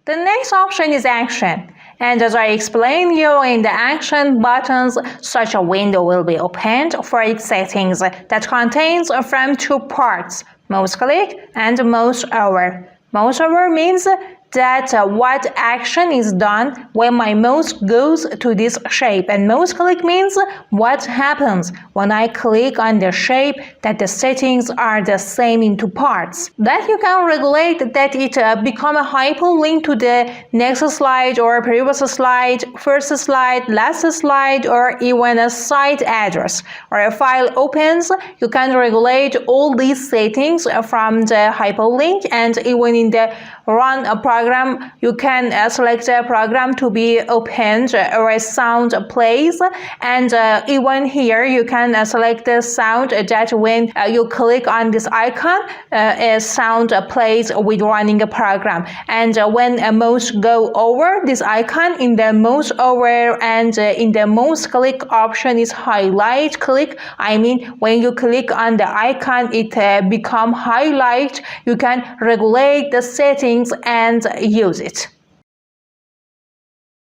The next option is action. And as I explained you in the action buttons, such a window will be opened for its settings that contains from two parts, mouse click and mouse over. Mouse over means that what action is done when my mouse goes to this shape, and mouse click means what happens when I click on the shape, that the settings are the same in two parts. That you can regulate that it become a hyperlink to the next slide or previous slide, first slide, last slide, or even a site address. Or a file opens, you can regulate all these settings from the hyperlink, and even in the run a program, you can select a program to be opened or a sound plays, and even here you can select the sound that when you click on this icon, a sound plays with running a program. And when a mouse go over this icon, in the mouse over and in the mouse click option is highlight click. I mean, when you click on the icon, it become highlight. You can regulate the settings and use it.